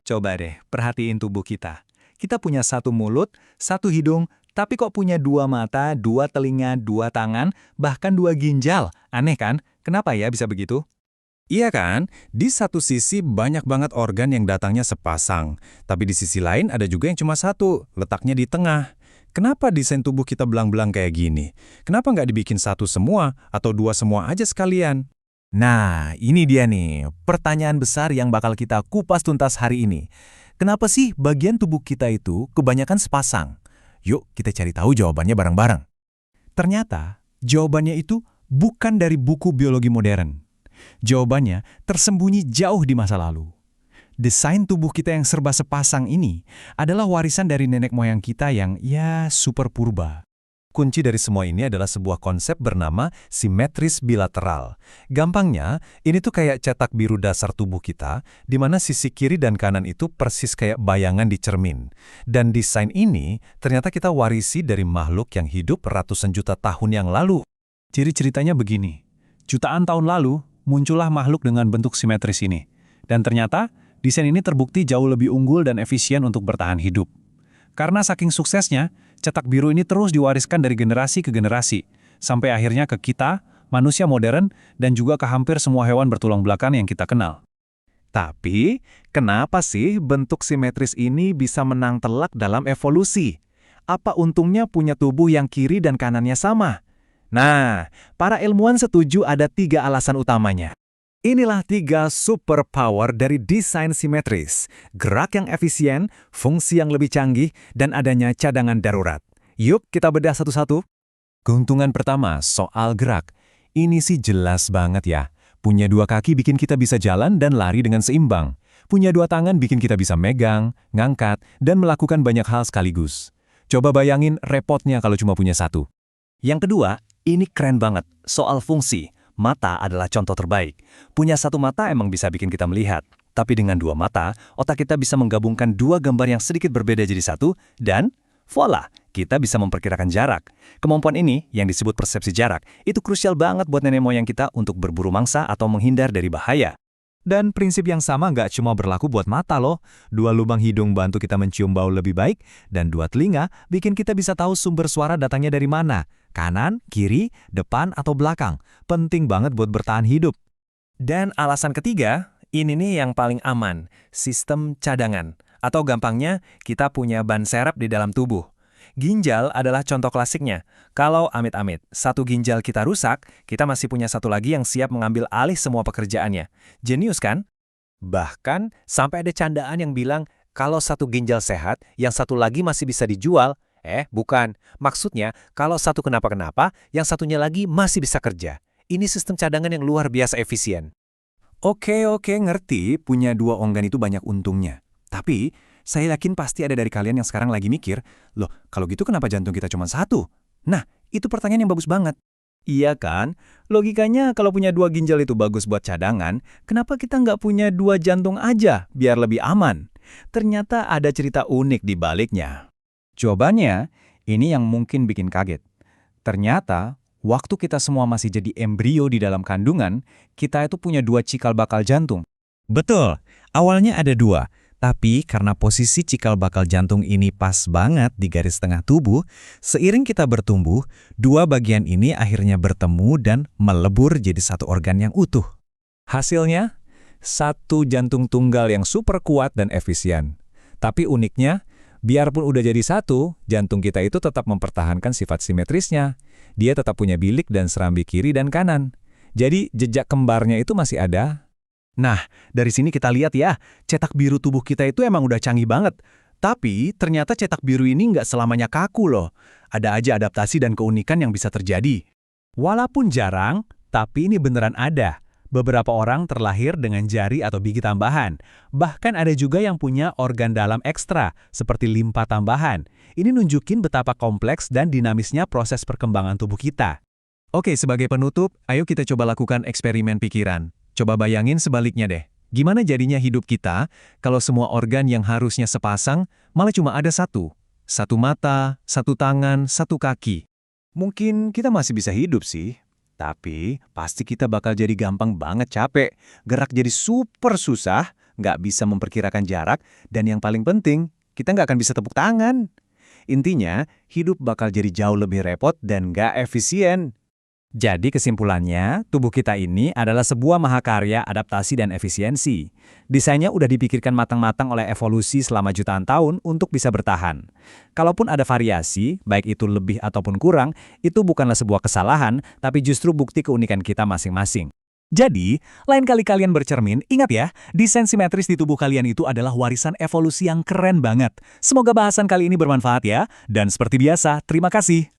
Coba deh, perhatiin tubuh kita. Kita punya satu mulut, satu hidung, tapi kok punya dua mata, dua telinga, dua tangan, bahkan dua ginjal. Aneh kan? Kenapa ya bisa begitu? Iya kan? Di satu sisi banyak banget organ yang datangnya sepasang, tapi di sisi lain ada juga yang cuma satu, letaknya di tengah. Kenapa desain tubuh kita belang-belang kayak gini? Kenapa nggak dibikin satu semua atau dua semua aja sekalian? Nah, ini dia nih, pertanyaan besar yang bakal kita kupas tuntas hari ini. Kenapa sih bagian tubuh kita itu kebanyakan sepasang? Yuk, kita cari tahu jawabannya bareng-bareng. Ternyata, jawabannya itu bukan dari buku biologi modern. Jawabannya tersembunyi jauh di masa lalu. Desain tubuh kita yang serba sepasang ini adalah warisan dari nenek moyang kita yang super purba. Kunci dari semua ini adalah sebuah konsep bernama simetris bilateral. Gampangnya, ini tuh kayak cetak biru dasar tubuh kita, di mana sisi kiri dan kanan itu persis kayak bayangan di cermin. Dan desain ini ternyata kita warisi dari makhluk yang hidup ratusan juta tahun yang lalu. Ciri-ceritanya begini. Jutaan tahun lalu, muncullah makhluk dengan bentuk simetris ini. Dan ternyata, desain ini terbukti jauh lebih unggul dan efisien untuk bertahan hidup. Karena saking suksesnya, cetak biru ini terus diwariskan dari generasi ke generasi, sampai akhirnya ke kita, manusia modern, dan juga ke hampir semua hewan bertulang belakang yang kita kenal. Tapi, kenapa sih bentuk simetris ini bisa menang telak dalam evolusi? Apa untungnya punya tubuh yang kiri dan kanannya sama? Nah, para ilmuwan setuju ada 3 alasan utamanya. Inilah 3 superpower dari desain simetris. Gerak yang efisien, fungsi yang lebih canggih, dan adanya cadangan darurat. Yuk kita bedah satu-satu. Keuntungan pertama, soal gerak. Ini sih jelas banget ya. Punya 2 kaki bikin kita bisa jalan dan lari dengan seimbang. Punya 2 tangan bikin kita bisa megang, ngangkat, dan melakukan banyak hal sekaligus. Coba bayangin repotnya kalau cuma punya 1. Yang kedua, ini keren banget. Soal fungsi, mata adalah contoh terbaik. Punya 1 mata emang bisa bikin kita melihat. Tapi dengan 2 mata, otak kita bisa menggabungkan 2 gambar yang sedikit berbeda jadi 1, dan voila, kita bisa memperkirakan jarak. Kemampuan ini, yang disebut persepsi jarak, itu krusial banget buat nenek moyang kita untuk berburu mangsa atau menghindar dari bahaya. Dan prinsip yang sama nggak cuma berlaku buat mata loh. 2 lubang hidung bantu kita mencium bau lebih baik, dan 2 telinga bikin kita bisa tahu sumber suara datangnya dari mana. Kanan, kiri, depan, atau belakang. Penting banget buat bertahan hidup. Dan alasan ketiga, ini nih yang paling aman, sistem cadangan. Atau gampangnya, kita punya ban serep di dalam tubuh. Ginjal adalah contoh klasiknya. Kalau amit-amit, 1 ginjal kita rusak, kita masih punya 1 lagi yang siap mengambil alih semua pekerjaannya. Jenius kan? Bahkan, sampai ada candaan yang bilang, kalau 1 ginjal sehat, yang 1 lagi masih bisa dijual. Bukan. Maksudnya, kalau 1 kenapa-kenapa, yang satunya lagi masih bisa kerja. Ini sistem cadangan yang luar biasa efisien. Oke, ngerti punya 2 organ itu banyak untungnya. Tapi, saya yakin pasti ada dari kalian yang sekarang lagi mikir, loh, kalau gitu kenapa jantung kita cuma 1? Nah, itu pertanyaan yang bagus banget. Iya kan? Logikanya kalau punya 2 ginjal itu bagus buat cadangan, kenapa kita nggak punya 2 jantung aja, biar lebih aman? Ternyata ada cerita unik di baliknya. Jawabannya, ini yang mungkin bikin kaget. Ternyata, waktu kita semua masih jadi embrio di dalam kandungan, kita itu punya 2 cikal bakal jantung. Betul, awalnya ada 2. Tapi karena posisi cikal bakal jantung ini pas banget di garis tengah tubuh, seiring kita bertumbuh, 2 bagian ini akhirnya bertemu dan melebur jadi 1 organ yang utuh. Hasilnya, 1 jantung tunggal yang super kuat dan efisien. Tapi uniknya, biarpun udah jadi 1, jantung kita itu tetap mempertahankan sifat simetrisnya. Dia tetap punya bilik dan serambi kiri dan kanan. Jadi jejak kembarnya itu masih ada. Nah, dari sini kita lihat ya, cetak biru tubuh kita itu emang udah canggih banget. Tapi, ternyata cetak biru ini nggak selamanya kaku loh. Ada aja adaptasi dan keunikan yang bisa terjadi. Walaupun jarang, tapi ini beneran ada. Beberapa orang terlahir dengan jari atau gigi tambahan. Bahkan ada juga yang punya organ dalam ekstra, seperti limpa tambahan. Ini nunjukin betapa kompleks dan dinamisnya proses perkembangan tubuh kita. Oke, sebagai penutup, ayo kita coba lakukan eksperimen pikiran. Coba bayangin sebaliknya deh. Gimana jadinya hidup kita kalau semua organ yang harusnya sepasang malah cuma ada 1? 1 mata, 1 tangan, 1 kaki. Mungkin kita masih bisa hidup sih. Tapi pasti kita bakal jadi gampang banget capek. Gerak jadi super susah. nggak bisa memperkirakan jarak, dan yang paling penting, kita nggak akan bisa tepuk tangan. Intinya, hidup bakal jadi jauh lebih repot dan nggak efisien. Jadi kesimpulannya, tubuh kita ini adalah sebuah mahakarya adaptasi dan efisiensi. Desainnya udah dipikirkan matang-matang oleh evolusi selama jutaan tahun untuk bisa bertahan. Kalaupun ada variasi, baik itu lebih ataupun kurang, itu bukanlah sebuah kesalahan, tapi justru bukti keunikan kita masing-masing. Jadi, lain kali kalian bercermin, ingat ya, desain simetris di tubuh kalian itu adalah warisan evolusi yang keren banget. Semoga bahasan kali ini bermanfaat ya, dan seperti biasa, terima kasih.